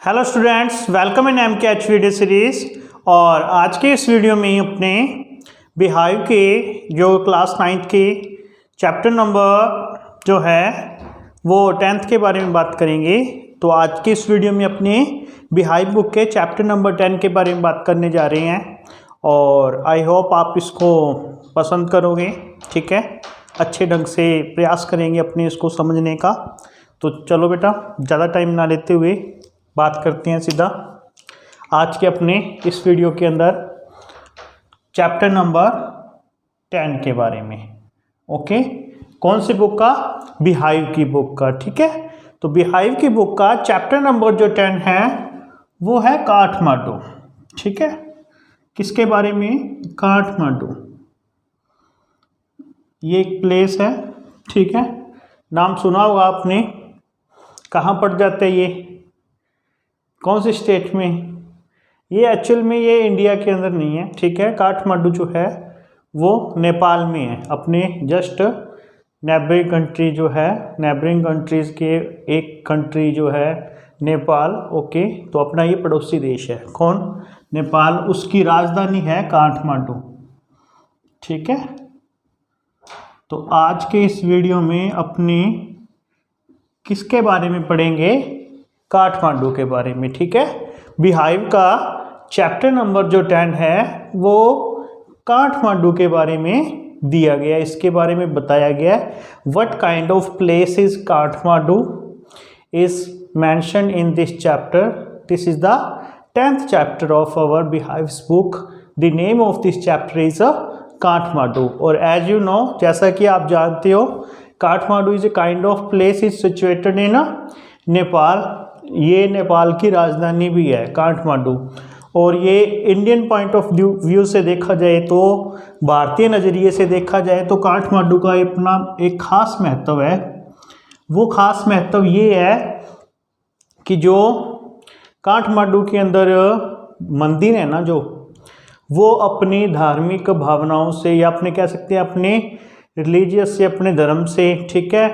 Hello students, welcome in M K H video series. और आज के इस वीडियो में अपने बिहाइव के जो क्लास 9th के चैप्टर नंबर जो है वो 10th के बारे में बात करेंगे। तो आज के इस वीडियो में अपने बिहाइव बुक के चैप्टर नंबर 10 के बारे में बात करने जा रहे हैं और आई होप आप इसको पसंद करोगे। ठीक है, अच्छे ढंग से प्रयास करेंगे अपने इसको समझने का। तो चलो बेटा, ज़्यादा टाइम ना लेते हुए बात करते हैं सीधा आज के अपने इस वीडियो के अंदर चैप्टर नंबर 10 के बारे में। ओके, कौन सी बुक का? बिहाइव की बुक का। ठीक है, तो बिहाइव की बुक का चैप्टर नंबर जो 10 है वो है काठमांडू। ठीक है, किसके बारे में? काठमांडू। ये एक प्लेस है। ठीक है, नाम सुना होगा आपने। कहाँ पड़ जाता है ये? कौन से स्टेट में? ये एक्चुअल में ये इंडिया के अंदर नहीं है। ठीक है, काठमांडू जो है वो नेपाल में है। अपने जस्ट नेबरिंग कंट्री जो है, नेबरिंग कंट्रीज़ के एक कंट्री जो है नेपाल। ओके, तो अपना ये पड़ोसी देश है। कौन? नेपाल। उसकी राजधानी है काठमांडू। ठीक है, तो आज के इस वीडियो में अपने किसके बारे में पढ़ेंगे? काठमांडू के बारे में। ठीक है, बिहाइव का चैप्टर नंबर जो 10 है वो काठमांडू के बारे में दिया गया, इसके बारे में बताया गया। What kind of place is Kathmandu is mention in this chapter. This is the 10th chapter of our beehives book. The name of this chapter is Kathmandu. और एज यू नो, जैसा कि आप जानते हो, Kathmandu is a kind of place is situated in Nepal. ये नेपाल की राजधानी भी है काठमांडू। और ये इंडियन पॉइंट ऑफ व्यू से देखा जाए तो, भारतीय नज़रिए से देखा जाए तो काठमांडू का अपना एक ख़ास महत्व है। वो ख़ास महत्व ये है कि जो काठमांडू के अंदर मंदिर है ना, जो वो अपनी धार्मिक भावनाओं से, या अपने कह सकते हैं अपने रिलीजियस से, अपने धर्म से, ठीक है,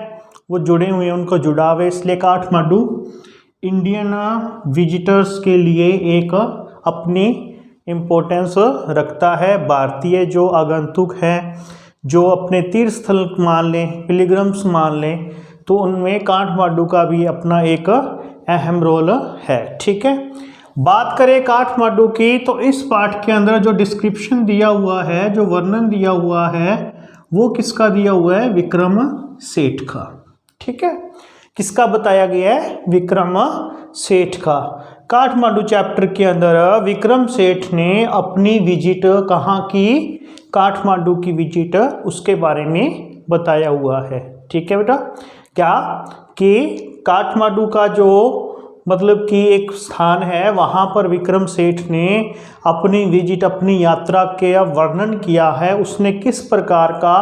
वो जुड़े हुए हैं, उनका जुड़ाव है। इसलिए काठमांडू इंडियन विजिटर्स के लिए एक अपनी इम्पोर्टेंस रखता है। भारतीय जो आगंतुक हैं, जो अपने तीर्थ स्थल मान लें, पिलग्रिम्स मान लें, तो उनमें काठमांडू का भी अपना एक अहम रोल है। ठीक है, बात करें काठमांडू की तो इस पाठ के अंदर जो डिस्क्रिप्शन दिया हुआ है, जो वर्णन दिया हुआ है, वो किसका दिया हुआ है? विक्रम सेठ का। ठीक है, किसका बताया गया है? विक्रम सेठ का। काठमांडू चैप्टर के अंदर विक्रम सेठ ने अपनी विजिट कहाँ की? काठमांडू की विजिट, उसके बारे में बताया हुआ है। ठीक है बेटा, क्या कि काठमांडू का जो मतलब कि एक स्थान है, वहाँ पर विक्रम सेठ ने अपनी विजिट, अपनी यात्रा के वर्णन किया है। उसने किस प्रकार का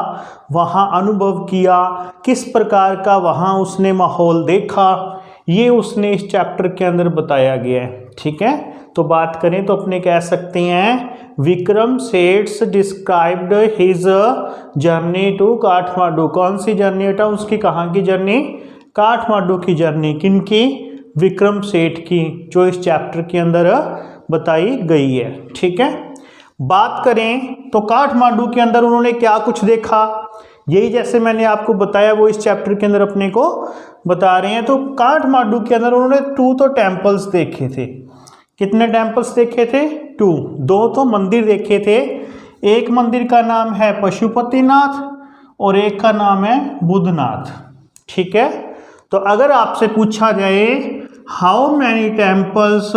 वहाँ अनुभव किया, किस प्रकार का वहाँ उसने माहौल देखा, ये उसने इस चैप्टर के अंदर बताया गया है। ठीक है, तो बात करें तो अपने कह सकते हैं Vikram Seth described his journey to Kathmandu. कौन सी जर्नी बेटा? उसकी कहाँ की जर्नी? काठमांडू की जर्नी। किनकी? विक्रम सेठ की, जो इस चैप्टर के अंदर बताई गई है। ठीक है, बात करें तो काठमांडू के अंदर उन्होंने क्या कुछ देखा, यही जैसे मैंने आपको बताया वो इस चैप्टर के अंदर अपने को बता रहे हैं। तो काठमांडू के अंदर उन्होंने 2 तो टेम्पल्स देखे थे। कितने टेम्पल्स देखे थे? 2। 2 तो मंदिर देखे थे। एक मंदिर का नाम है पशुपतिनाथ और एक का नाम है बुद्धनाथ। ठीक है, तो अगर आपसे पूछा जाए how many temples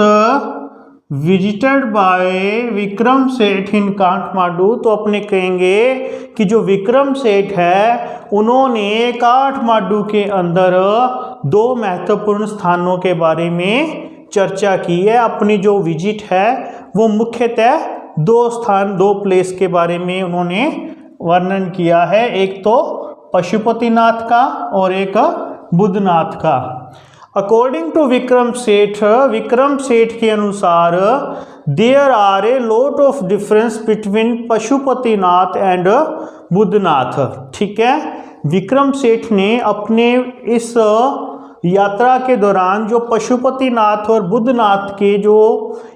visited by Vikram सेठ इन काठमांडू, तो अपने कहेंगे कि जो विक्रम सेठ है उन्होंने काठमांडू के अंदर 2 महत्वपूर्ण स्थानों के बारे में चर्चा की है। अपनी जो विजिट है वो मुख्यतः 2 स्थान, 2 प्लेस के बारे में उन्होंने वर्णन किया है। एक तो पशुपतिनाथ का और एक बुद्धनाथ का। अकॉर्डिंग टू विक्रम सेठ के अनुसार there are a lot of difference between Pashupatinath and Boudhanath. ठीक है, विक्रम सेठ ने अपने इस यात्रा के दौरान जो पशुपतिनाथ और बुद्धनाथ के जो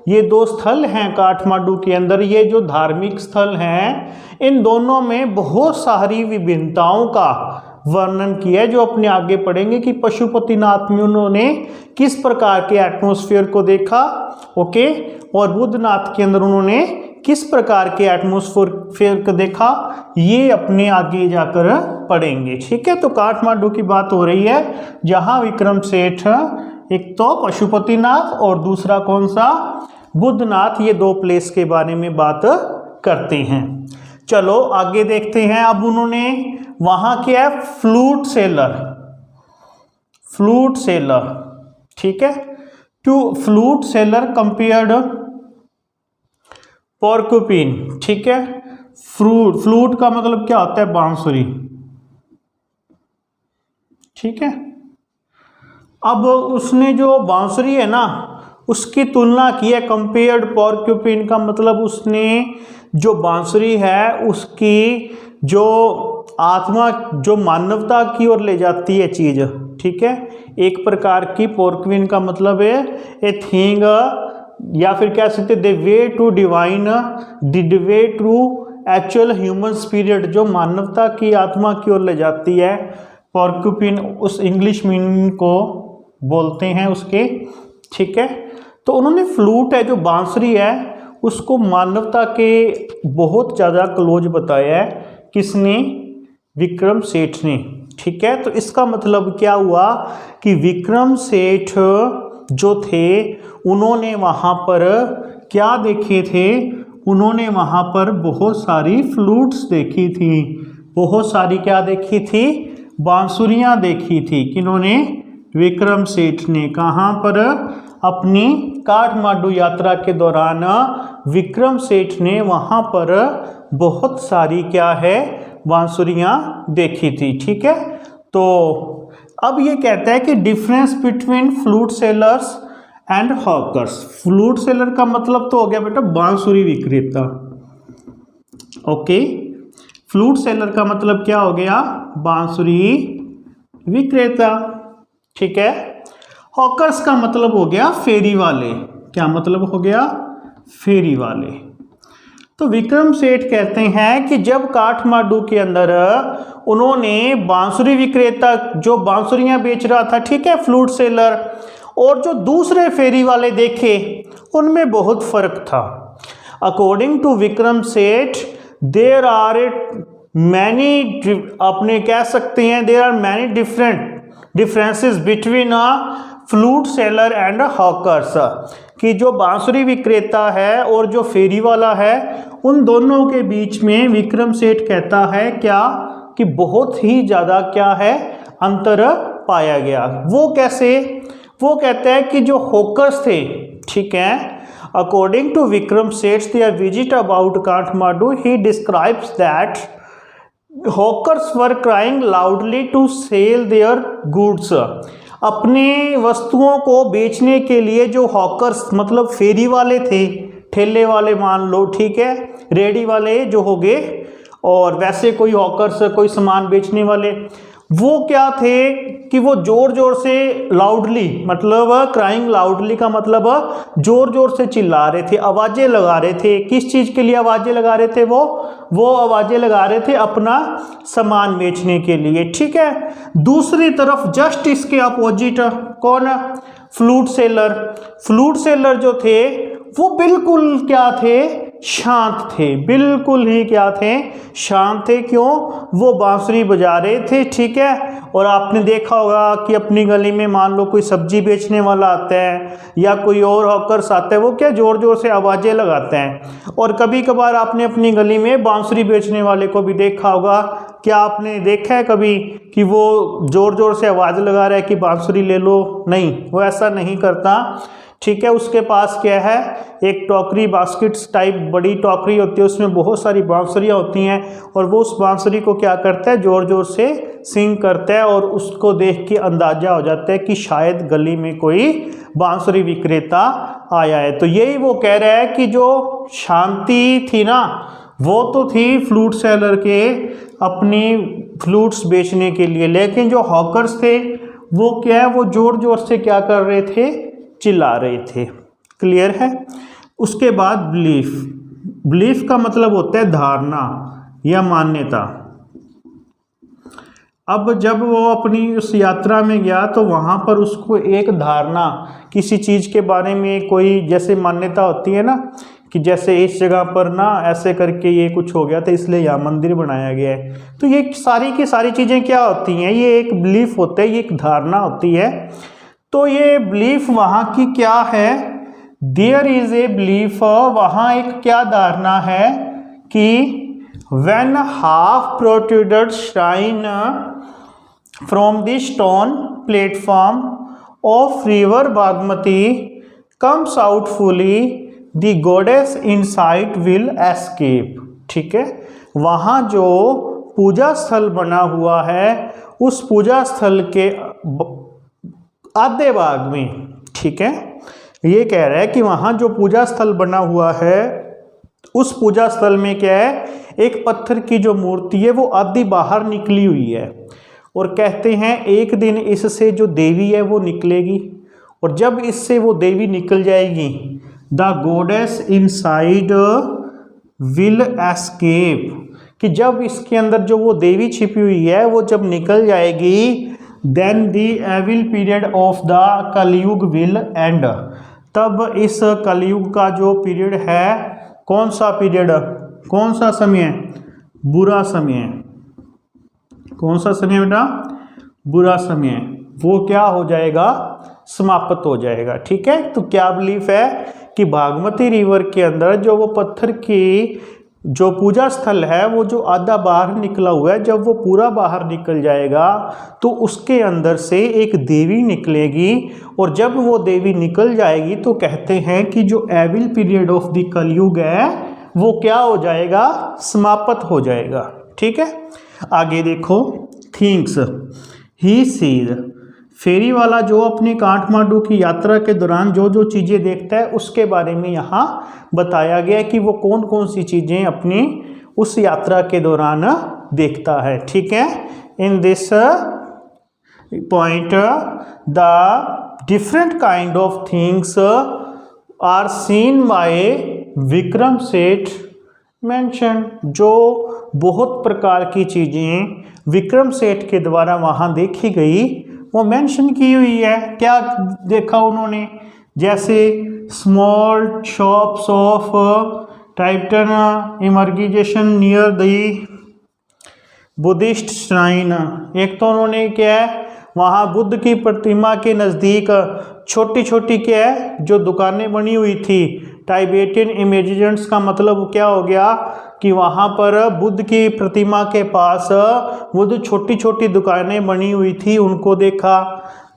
ये दो स्थल हैं काठमांडू के अंदर, ये जो धार्मिक स्थल हैं, इन दोनों में बहुत सारी विभिन्नताओं का वर्णन किया है, जो अपने आगे पढ़ेंगे कि पशुपतिनाथ में उन्होंने किस प्रकार के एटमॉस्फेयर को देखा, ओके, और बुद्धनाथ के अंदर उन्होंने किस प्रकार के एटमॉस्फेयर को देखा, ये अपने आगे जाकर पढ़ेंगे। ठीक है, तो काठमांडू की बात हो रही है जहां विक्रम सेठ एक तो पशुपतिनाथ और दूसरा कौन सा, बुद्धनाथ, ये दो प्लेस के बारे में बात करते हैं। चलो आगे देखते हैं। अब उन्होंने वहां क्या है, फ्लूट सेलर, फ्लूट सेलर, ठीक है, टू फ्लूट सेलर कंपेयर्ड पोर्कुपिन, ठीक है। फ्लूट का मतलब क्या होता है, बांसुरी, ठीक है। अब उसने जो बांसुरी है ना उसकी तुलना की है, कंपेयर्ड पोर्कुपिन का मतलब उसने जो बांसुरी है उसकी जो आत्मा, जो मानवता की ओर ले जाती है चीज, ठीक है, एक प्रकार की, पोर्कुपिन का मतलब है ए थिंग, या फिर कह सकते the way to divine, the way to actual human spirit, जो मानवता की आत्मा की ओर ले जाती है। पोर्कुपिन उस इंग्लिश मीनिंग को बोलते हैं उसके, ठीक है। तो उन्होंने फ्लूट है जो बांसुरी है उसको मानवता के बहुत ज़्यादा क्लोज बताया है, किसने, विक्रम सेठ ने, ठीक है। तो इसका मतलब क्या हुआ कि विक्रम सेठ जो थे उन्होंने वहाँ पर क्या देखे थे, उन्होंने वहाँ पर बहुत सारी फ्लूट्स देखी थी, बहुत सारी क्या देखी थी, बांसुरियाँ देखी थी, किन्होंने, विक्रम सेठ ने। कहाँ पर, अपनी काठमांडू यात्रा के दौरान विक्रम सेठ ने वहाँ पर बहुत सारी क्या है, बांसुरियाँ देखी थी, ठीक है। तो अब ये कहता है कि difference between flute sellers and hawkers. Flute seller का मतलब तो हो गया बेटा बांसुरी विक्रेता, ओके। फ्लूट सेलर का मतलब क्या हो गया, बांसुरी विक्रेता, ठीक है। हॉकर्स का मतलब हो गया फेरी वाले, क्या मतलब हो गया, फेरी वाले। तो विक्रम सेठ कहते हैं कि जब काठमांडू के अंदर उन्होंने बांसुरी विक्रेता जो बांसुरियां बेच रहा था, ठीक है, फ्लूट सेलर, और जो दूसरे फेरी वाले देखे उनमें बहुत फर्क था। According to Vikram Seth there are many, अपने कह सकते हैं there are many differences between a flute seller and hawkers, कि जो बांसुरी विक्रेता है और जो फेरी वाला है उन दोनों के बीच में विक्रम सेठ कहता है क्या, कि बहुत ही ज़्यादा क्या है, अंतर पाया गया। वो कैसे, वो कहता है कि जो हॉकर्स थे, ठीक है, according to Vikram Seth their visit about Kathmandu, he describes that hawkers were crying loudly to sell their goods. अपने वस्तुओं को बेचने के लिए जो हॉकर्स मतलब फेरी वाले थे, ठेले वाले मान लो, ठीक है, रेडी वाले जो हो गए, और वैसे कोई हॉकर्स कोई सामान बेचने वाले, वो क्या थे कि वो जोर जोर से लाउडली, मतलब क्राइंग लाउडली का मतलब जोर जोर से चिल्ला रहे थे, आवाज़ें लगा रहे थे। किस चीज़ के लिए आवाज़ें लगा रहे थे, वो आवाज़ें लगा रहे थे अपना सामान बेचने के लिए, ठीक है। दूसरी तरफ जस्ट इसके अपोजिट कौन, फ्लूट सेलर। फ्लूट सेलर जो थे वो बिल्कुल क्या थे, शांत थे, बिल्कुल ही क्या थे, शांत थे। क्यों, वो बांसुरी बजा रहे थे, ठीक है। और आपने देखा होगा कि अपनी गली में मान लो कोई सब्जी बेचने वाला आता है या कोई और हॉकर्स आता है, वो क्या जोर जोर से आवाज़ें लगाते हैं। और कभी कभार आपने अपनी गली में बांसुरी बेचने वाले को भी देखा होगा। क्या आपने देखा है कभी कि वो जोर जोर से आवाज़ लगा रहा है कि बांसुरी ले लो, नहीं, वो ऐसा नहीं करता, ठीक है। उसके पास क्या है, एक टोकरी, बास्केट्स टाइप बड़ी टोकरी होती है, उसमें बहुत सारी बांसुरियाँ होती हैं, और वो उस बांसुरी को क्या करता है, जोर जोर से सिंग करता है, और उसको देख के अंदाजा हो जाता है कि शायद गली में कोई बांसुरी विक्रेता आया है। तो यही वो कह रहा है कि जो शांति थी ना, वो तो थी फ्लूट सेलर के अपनी फ्लूट्स बेचने के लिए, लेकिन जो हॉकर्स थे वो क्या है, वो जोर जोर से क्या कर रहे थे, चिल्ला रहे थे। क्लियर है। उसके बाद बिलीफ, बिलीफ का मतलब होता है धारणा या मान्यता। अब जब वो अपनी उस यात्रा में गया तो वहाँ पर उसको एक धारणा, किसी चीज़ के बारे में कोई जैसे मान्यता होती है ना, कि जैसे इस जगह पर ना ऐसे करके ये कुछ हो गया था इसलिए यहाँ मंदिर बनाया गया है। तो ये सारी की सारी चीज़ें क्या होती हैं, ये एक बिलीफ होता है, ये एक धारणा होती है। तो ये बिलीफ वहाँ की क्या है, देयर इज ए बिलीफ, वहाँ एक क्या धारणा है कि when half protruded shrine from the stone platform of river Bagmati comes out fully, the goddess inside will escape। ठीक है, वहाँ जो पूजा स्थल बना हुआ है उस पूजा स्थल के आधे भाग में, ठीक है, ये कह रहा है कि वहाँ जो पूजा स्थल बना हुआ है उस पूजा स्थल में क्या है, एक पत्थर की जो मूर्ति है वो आधी बाहर निकली हुई है, और कहते हैं एक दिन इससे जो देवी है वो निकलेगी, और जब इससे वो देवी निकल जाएगी, the goddess inside will escape, कि जब इसके अंदर जो वो देवी छिपी हुई है वो जब निकल जाएगी, then the evil period of the Kaliyug will end, तब इस कलयुग का जो पीरियड है, कौन सा पीरियड, कौन सा समय, बुरा समय, कौन सा समय बेटा, बुरा समय, वो क्या हो जाएगा, समाप्त हो जाएगा। ठीक है, तो क्या बिलीफ है कि बागमती रिवर के अंदर जो वो पत्थर की जो पूजा स्थल है वो जो आधा बाहर निकला हुआ है, जब वो पूरा बाहर निकल जाएगा तो उसके अंदर से एक देवी निकलेगी, और जब वो देवी निकल जाएगी तो कहते हैं कि जो एविल पीरियड ऑफ द कलयुग है वो क्या हो जाएगा, समाप्त हो जाएगा। ठीक है, आगे देखो, थिंग्स ही सीज, फेरी वाला जो अपनी काठमांडू की यात्रा के दौरान जो जो चीज़ें देखता है उसके बारे में यहाँ बताया गया है कि वो कौन कौन सी चीज़ें अपनी उस यात्रा के दौरान देखता है। ठीक है, in this point the different kind of things are seen by Vikram Seth mention, जो बहुत प्रकार की चीज़ें विक्रम सेठ के द्वारा वहाँ देखी गई वो मेंशन की हुई है। क्या देखा उन्होंने, जैसे small shops of Tibetan emigration near the Buddhist shrine, एक तो उन्होंने क्या है वहाँ बुद्ध की प्रतिमा के नज़दीक छोटी छोटी क्या है जो दुकानें बनी हुई थी, टाइबेटियन इमेजेंट्स का मतलब क्या हो गया कि वहाँ पर बुद्ध की प्रतिमा के पास वो जो छोटी छोटी दुकानें बनी हुई थी उनको देखा।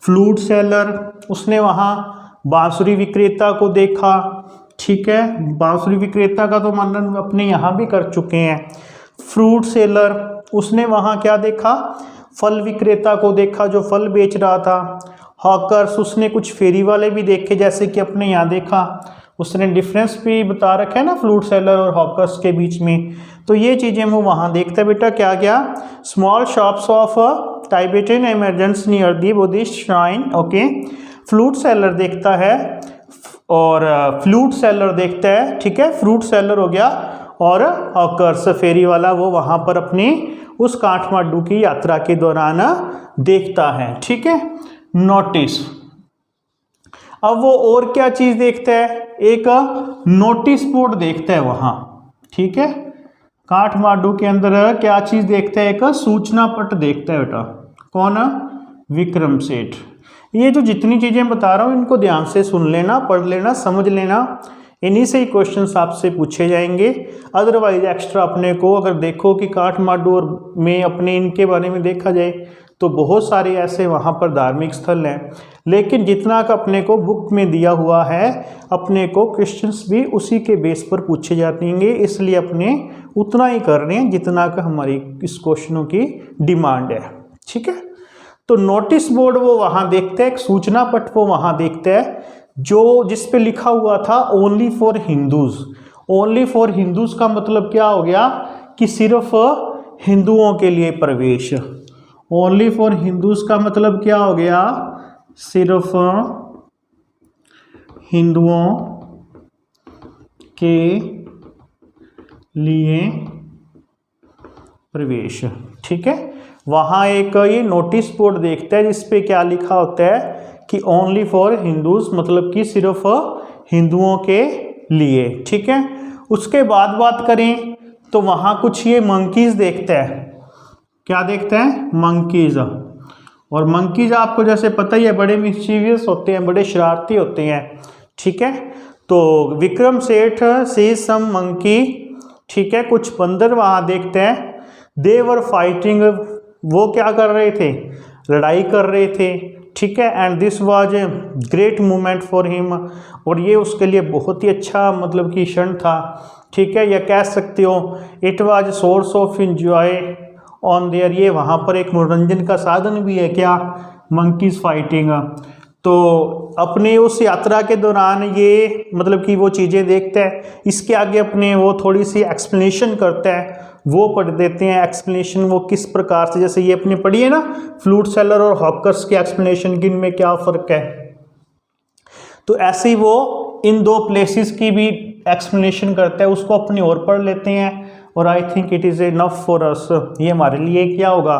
फ्लूट सेलर, उसने वहाँ बांसुरी विक्रेता को देखा। ठीक है, बांसुरी विक्रेता का तो वर्णन अपने यहाँ भी कर चुके हैं। फ्रूट सेलर, उसने वहाँ क्या देखा, फल विक्रेता को देखा जो फल बेच रहा था। हॉकर्स, उसने कुछ फेरी वाले भी देखे जैसे कि अपने यहाँ देखा, उसने डिफरेंस भी बता रखा है ना फ्लूट सेलर और हॉकर्स के बीच में। तो ये चीज़ें वो वहाँ देखते हैं बेटा। क्या क्या, small shops of Tibetan emergence near the Buddhist shrine. Okay, flute seller देखता है और फ्लूट सेलर देखता है। ठीक है, फ्रूट सेलर हो गया, और हॉकर्स फेरी वाला वो वहाँ पर अपनी उस काठमांडू की यात्रा के दौरान देखता है। ठीक है, नोटिस, अब वो और क्या चीज़ देखता है, एक नोटिस बोर्ड देखता है वहाँ। ठीक है, काठमांडू के अंदर क्या चीज़ देखता है, एक सूचना पट देखता है बेटा। कौन, विक्रम सेठ। ये जो जितनी चीज़ें बता रहा हूँ इनको ध्यान से सुन लेना, पढ़ लेना, समझ लेना, इन्हीं से ही क्वेश्चंस आपसे पूछे जाएंगे। अदरवाइज एक्स्ट्रा अपने को अगर देखो कि काठमांडू और में अपने इनके बारे में देखा जाए तो बहुत सारे ऐसे वहाँ पर धार्मिक स्थल हैं, लेकिन जितना का अपने को बुक में दिया हुआ है अपने को क्वेश्चंस भी उसी के बेस पर पूछे जाएंगे, इसलिए अपने उतना ही कर रहे हैं जितना का हमारी इस क्वेश्चनों की डिमांड है। ठीक है, तो नोटिस बोर्ड वो वहाँ देखते हैं, एक सूचना पट वो वहाँ देखते हैं जो जिस पे लिखा हुआ था only for Hindus. Only for Hindus का मतलब क्या हो गया कि सिर्फ हिंदुओं के लिए प्रवेश। ओनली फॉर हिंदूज का मतलब क्या हो गया, सिर्फ हिंदुओं के लिए प्रवेश। ठीक है, वहाँ एक ये नोटिस बोर्ड देखता है जिस पे क्या लिखा होता है कि ओनली फॉर हिंदूज, मतलब कि सिर्फ हिंदुओं के लिए। ठीक है, उसके बाद बात करें तो वहाँ कुछ ये मंकीज देखता है। क्या देखते हैं, मंकीज। और मंकीज आपको जैसे पता ही है बड़े मिस्चीवियस होते हैं, बड़े शरारती होते हैं। ठीक है, तो विक्रम सेठ सी सम मंकी, ठीक है, कुछ बंदर वहाँ देखते हैं। दे वर फाइटिंग, वो क्या कर रहे थे, लड़ाई कर रहे थे। ठीक है, and this was a great moment for him, और ये उसके लिए बहुत ही अच्छा मतलब कि क्षण था। ठीक है, या कह सकते हो it was source of enjoy on their, ये वहाँ पर एक मनोरंजन का साधन भी है क्या, मंकीज फाइटिंग। तो अपने उस यात्रा के दौरान ये मतलब कि वो चीज़ें देखते हैं। इसके आगे अपने वो थोड़ी सी एक्सप्लेनेशन करता है, वो पढ़ देते हैं एक्सप्लेनेशन वो किस प्रकार से, जैसे ये अपने पढ़ी है ना फ्लूट सेलर और हॉकर्स की एक्सप्लेनेशन की इनमें क्या फ़र्क है। तो ऐसे ही वो इन दो प्लेसेस की भी एक्सप्लेनेशन करता है, उसको अपनी ओर पढ़ लेते हैं। और I think it is enough for us, ये हमारे लिए क्या होगा,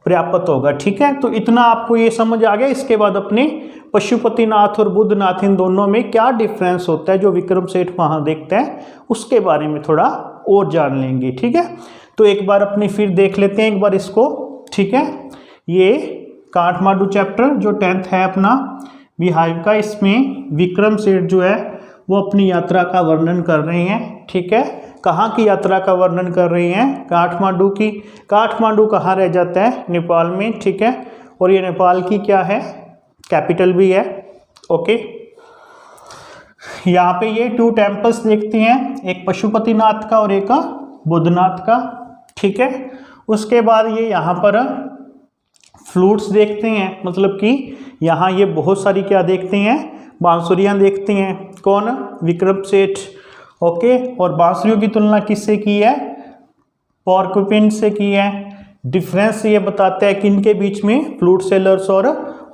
पर्याप्त होगा। ठीक है, तो इतना आपको ये समझ आ गया। इसके बाद अपने पशुपतिनाथ और बुद्धनाथ इन दोनों में क्या डिफरेंस होता है जो विक्रम सेठ वहाँ देखते हैं, उसके बारे में थोड़ा और जान लेंगे। ठीक है, तो एक बार अपने फिर देख लेते हैं एक बार इसको। ठीक है, ये काठमांडू चैप्टर जो 10th है अपना बिहाइव का, इसमें विक्रम सेठ जो है वो अपनी यात्रा का वर्णन कर रहे हैं। ठीक है, कहाँ की यात्रा का वर्णन कर रही हैं, काठमांडू की। काठमांडू कहाँ रह जाता है, नेपाल में। ठीक है, और ये नेपाल की क्या है, कैपिटल भी है। ओके, यहाँ पे ये 2 टेम्पल्स देखते हैं, एक पशुपतिनाथ का और एक बुद्धनाथ का। ठीक है, उसके बाद ये यहाँ पर फ्लूट्स देखते हैं, मतलब कि यहाँ ये बहुत सारी क्या देखते हैं, बांसुरियाँ देखते हैं। कौन, विक्रम सेठ। ओके, और बांसुरियों की तुलना किससे की है, पॉर्क्यूपिन से की है। डिफरेंस ये बताता है कि इनके बीच में, फ्लूट सेलर्स और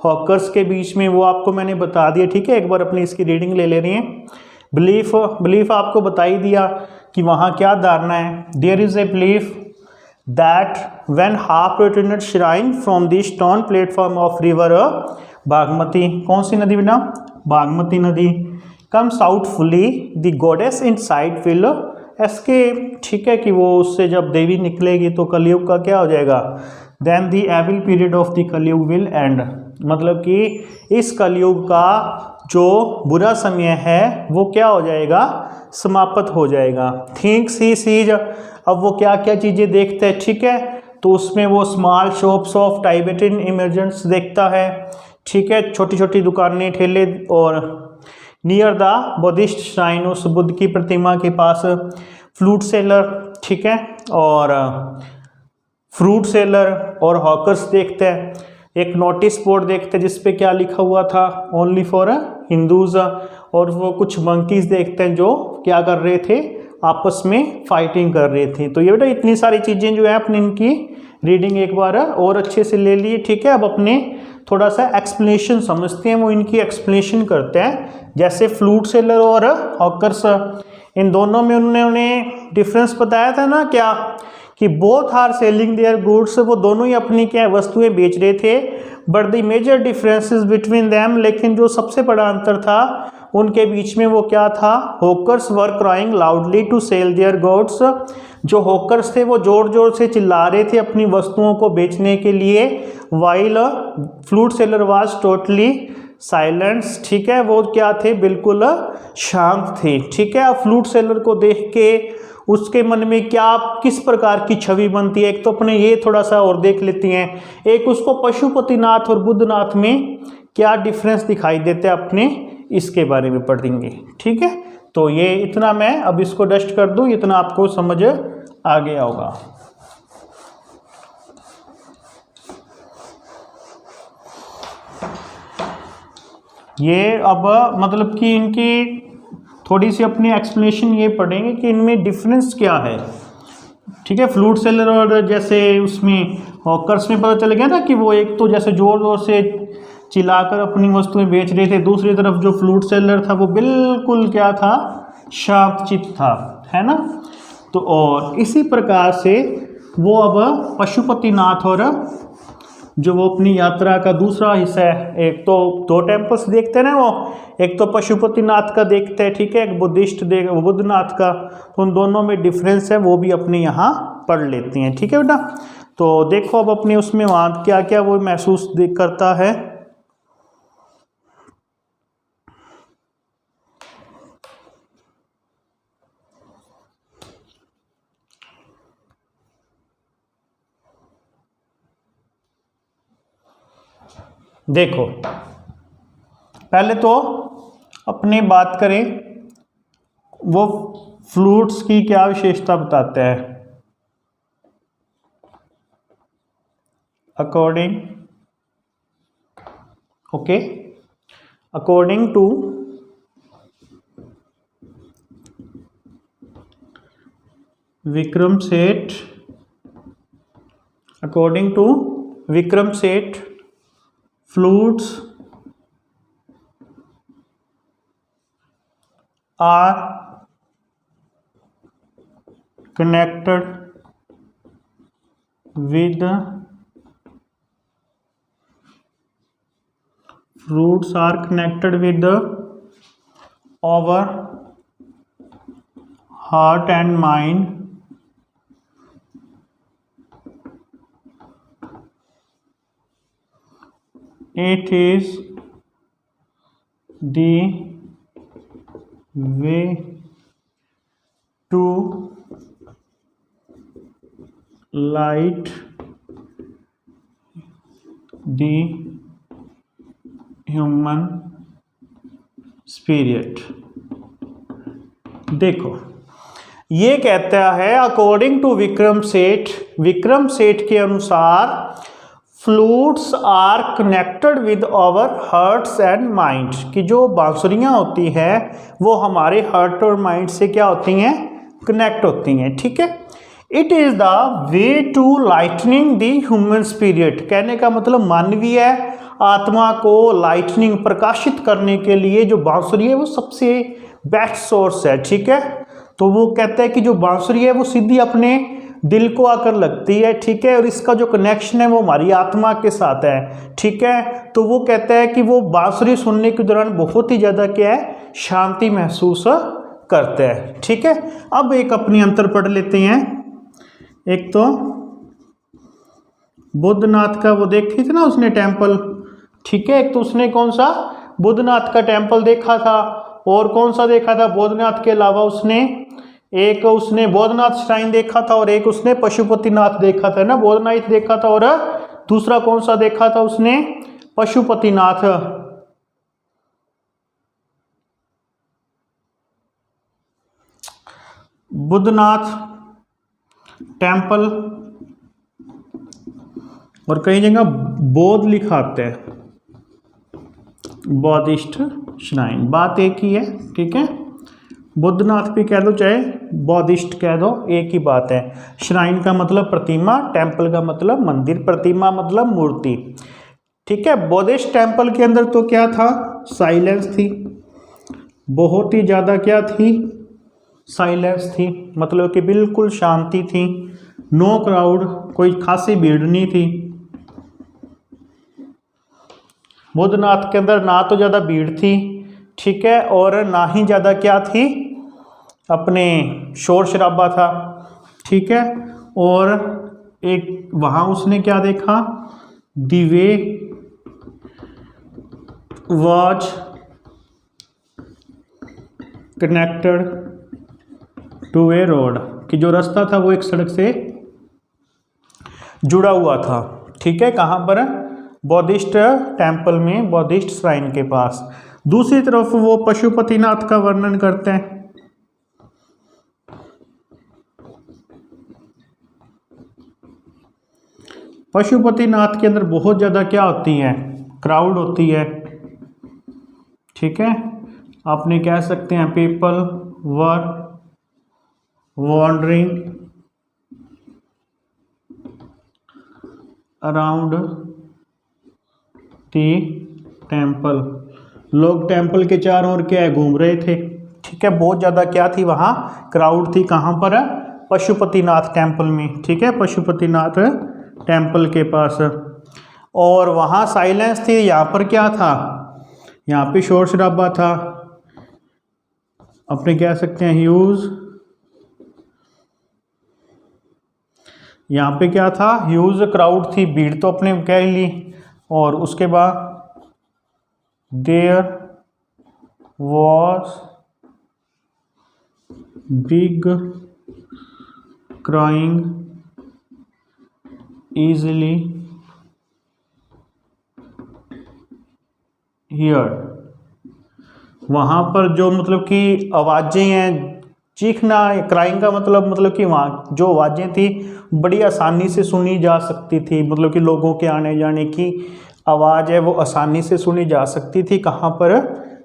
हॉकर्स के बीच में, वो आपको मैंने बता दिया। ठीक है, एक बार अपनी इसकी रीडिंग ले रहे हैं। बिलीफ आपको बता ही दिया कि वहाँ क्या धारणा है। There is a belief that when half return shrine from the stone platform of river Bagmati, कौन सी नदी बिना, बागमती नदी, comes out fully the goddess inside will escape. ठीक है, कि वो उससे जब देवी निकलेगी तो कलयुग का क्या हो जाएगा, then the evil period of the Kaliyug will end, मतलब कि इस कलयुग का जो बुरा समय है वो क्या हो जाएगा, समाप्त हो जाएगा। थिंक्स ही सीज, अब वो क्या क्या चीज़ें देखते हैं। ठीक है, तो उसमें वो स्मॉल शॉप्स ऑफ टाइबेटन इमरजेंट्स देखता है। ठीक है, छोटी छोटी दुकानें, ठेले, और नियर द बुद्धिस्ट श्राइन, उस बुद्ध की प्रतिमा के पास फ्लूट सेलर। ठीक है, और फ्रूट सेलर और हॉकर्स देखते हैं। एक नोटिस बोर्ड देखते हैं जिसपे क्या लिखा हुआ था, ओनली फॉर हिंदूज, और वो कुछ मंकीज देखते हैं जो क्या कर रहे थे, आपस में फाइटिंग कर रहे थे। तो ये बेटा इतनी सारी चीज़ें जो है अपनी इनकी रीडिंग एक बार और अच्छे से ले लिए। ठीक है, अब अपने थोड़ा सा एक्सप्लेनेशन समझते हैं, वो इनकी एक्सप्लेनेशन करते हैं। जैसे फ्लूट सेलर और हॉकर्स, इन दोनों में उन्होंने डिफरेंस बताया था ना क्या, कि both are selling their goods, वो दोनों ही अपनी क्या वस्तुएं बेच रहे थे। But the major differences between them, लेकिन जो सबसे बड़ा अंतर था उनके बीच में वो क्या था, hawkers were crying loudly to sell their goods, जो हॉकर्स थे वो जोर जोर से चिल्ला रहे थे अपनी वस्तुओं को बेचने के लिए। While flute seller was totally silence, ठीक है, वो क्या थे, बिल्कुल शांत थे। ठीक है, अब फ्लूट सेलर को देख के उसके मन में क्या किस प्रकार की छवि बनती है, एक तो अपने ये थोड़ा सा और देख लेती हैं। एक उसको पशुपतिनाथ और बुद्धनाथ में क्या डिफरेंस दिखाई देते हैं, अपने इसके बारे में पढ़ेंगे। ठीक है, तो ये इतना मैं अब इसको डस्ट कर दूं, इतना आपको समझ आ गया होगा। ये अब मतलब कि इनकी थोड़ी सी अपनी एक्सप्लेनेशन ये पढ़ेंगे कि इनमें डिफरेंस क्या है। ठीक है। फ्लूट सेलर और जैसे उसमें हॉकर्स में पता चल गया ना कि वो एक तो जैसे जोर जोर से चिल्लाकर अपनी वस्तुएं बेच रहे थे, दूसरी तरफ जो फ्लूट सेलर था वो बिल्कुल क्या था, शांतचित्त था, है ना। तो और इसी प्रकार से वो अब पशुपतिनाथ और जो वो अपनी यात्रा का दूसरा हिस्सा है, एक तो दो टेम्पल्स देखते हैं ना वो, एक तो पशुपतिनाथ का देखते हैं, ठीक है, एक बुद्धिस्ट देख बुद्धनाथ का, तो उन दोनों में डिफरेंस है, वो भी अपने यहाँ पढ़ लेते हैं, ठीक है बेटा। तो देखो अब अपने उसमें वहाँ क्या क्या वो महसूस करता है। देखो पहले तो अपने बात करें वो फ्लूट्स की क्या विशेषता बताता है। अकॉर्डिंग अकॉर्डिंग टू विक्रम सेठ, अकॉर्डिंग टू विक्रम सेठ, flutes are connected with our heart and mind. It is the way to light the human spirit. देखो ये कहता है अकॉर्डिंग टू विक्रम सेठ के अनुसार flutes are connected with our hearts and minds, कि जो बांसुरियाँ होती हैं वो हमारे हार्ट और माइंड से क्या होती हैं, कनेक्ट होती हैं, ठीक है। It is the way to lightning the human spirit, कहने का मतलब मानवीय आत्मा को लाइटनिंग प्रकाशित करने के लिए जो बांसुरी है वो सबसे बेस्ट सोर्स है, ठीक है। तो वो कहता है कि जो बांसुरी है वो सीधी अपने दिल को आकर लगती है, ठीक है, और इसका जो कनेक्शन है वो हमारी आत्मा के साथ है, ठीक है। तो वो कहता है कि वो बांसुरी सुनने के दौरान बहुत ही ज़्यादा क्या है, शांति महसूस करते हैं, ठीक है। अब एक अपनी अंतर पढ़ लेते हैं। एक तो बुद्धनाथ का वो देखी थी ना उसने टेम्पल, ठीक है, एक तो उसने कौन सा बुद्धनाथ का टेम्पल देखा था, और कौन सा देखा था बुद्धनाथ के अलावा उसने एक उसने बोधनाथ श्राइन देखा था, और एक उसने पशुपतिनाथ देखा था ना, बोधनाथ देखा था, और दूसरा कौन सा देखा था उसने, पशुपतिनाथ। बुद्धनाथ टेम्पल और कई जगह बौद्ध लिखाते हैं, बौद्धिस्ट श्राइन, बात एक ही है, ठीक है। बुद्धनाथ भी कह दो चाहे बौद्धिस्ट कह दो, एक ही बात है। श्राइन का मतलब प्रतिमा, टेम्पल का मतलब मंदिर, प्रतिमा मतलब मूर्ति, ठीक है। बौद्धिस्ट टेम्पल के अंदर तो क्या था, साइलेंस थी, बहुत ही ज़्यादा क्या थी, साइलेंस थी, मतलब कि बिल्कुल शांति थी, नो क्राउड, कोई खासी भीड़ नहीं थी। बुद्धनाथ के अंदर ना तो ज़्यादा भीड़ थी, ठीक है, और ना ही ज़्यादा क्या थी, अपने शोर शराबा था, ठीक है। और एक वहाँ उसने क्या देखा, the way was connected to a road, कि जो रास्ता था वो एक सड़क से जुड़ा हुआ था, ठीक है। कहाँ पर, बौद्धिस्ट टेम्पल में, बौद्धिस्ट श्राइन के पास। दूसरी तरफ वो पशुपतिनाथ का वर्णन करते हैं। पशुपतिनाथ के अंदर बहुत ज़्यादा क्या होती है, क्राउड होती है, ठीक है। आपने कह सकते हैं people were wandering around the temple, लोग टेम्पल के चारों ओर क्या है, घूम रहे थे। ठीक है, बहुत ज़्यादा क्या थी वहाँ, क्राउड थी। कहाँ पर? पशुपतिनाथ टेम्पल में। ठीक है, पशुपतिनाथ टेम्पल के पास। और वहाँ साइलेंस थी, यहाँ पर क्या था, यहाँ पे शोर शराबा था, अपने कह सकते हैं ह्यूज। यहाँ पे क्या था, ह्यूज क्राउड थी, भीड़ तो अपने कह ली। और उसके बाद there was big crying easily heard, वहाँ पर जो मतलब कि आवाज़ें हैं, चीखना, क्राइंग का मतलब कि वहाँ जो आवाज़ें थी बड़ी आसानी से सुनी जा सकती थी, मतलब कि लोगों के आने जाने की आवाज़ है वो आसानी से सुनी जा सकती थी। कहाँ पर?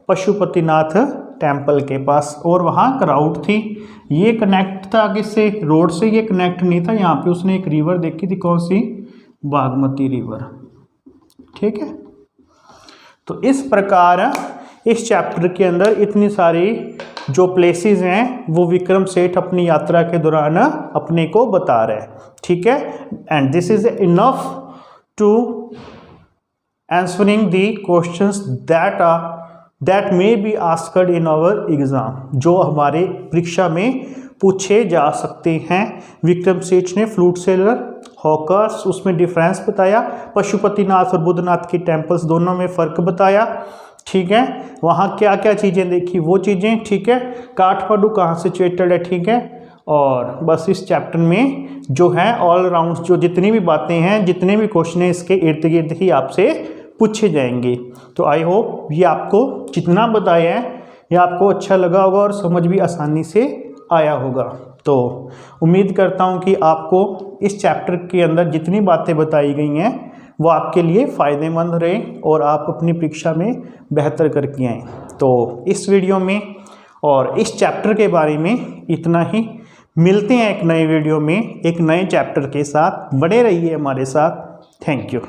पशुपतिनाथ टेम्पल के पास। और वहाँ क्राउड थी। ये कनेक्ट था किससे? रोड से ये कनेक्ट नहीं था। यहाँ पे उसने एक रिवर देखी थी, कौन सी? बागमती रिवर। ठीक है, तो इस प्रकार इस चैप्टर के अंदर इतनी सारी जो प्लेसेस हैं वो विक्रम सेठ अपनी यात्रा के दौरान अपने को बता रहे हैं। ठीक है, and this is enough to answering the questions that may be asked in our exam, जो हमारे परीक्षा में पूछे जा सकते हैं। विक्रम सेठ ने फ्लूट सेलर, हॉकर्स, उसमें डिफरेंस बताया, पशुपतिनाथ और बुद्धनाथ की टेम्पल्स दोनों में फ़र्क बताया। ठीक है, वहाँ क्या क्या चीज़ें देखी वो चीज़ें। ठीक है, काठमांडू कहाँ सिचुएटेड है। ठीक है, और बस इस चैप्टर में जो है ऑल अराउंड जो जितनी भी बातें हैं, जितने भी क्वेश्चन हैं, इसके इर्द गिर्द ही आपसे पूछे जाएंगे। तो आई होप ये आपको जितना बताया है ये आपको अच्छा लगा होगा और समझ भी आसानी से आया होगा। तो उम्मीद करता हूँ कि आपको इस चैप्टर के अंदर जितनी बातें बताई गई हैं वो आपके लिए फ़ायदेमंद रहे और आप अपनी परीक्षा में बेहतर करके आएँ। तो इस वीडियो में और इस चैप्टर के बारे में इतना ही। मिलते हैं एक नए वीडियो में एक नए चैप्टर के साथ। बने रहिए हमारे साथ। Thank you.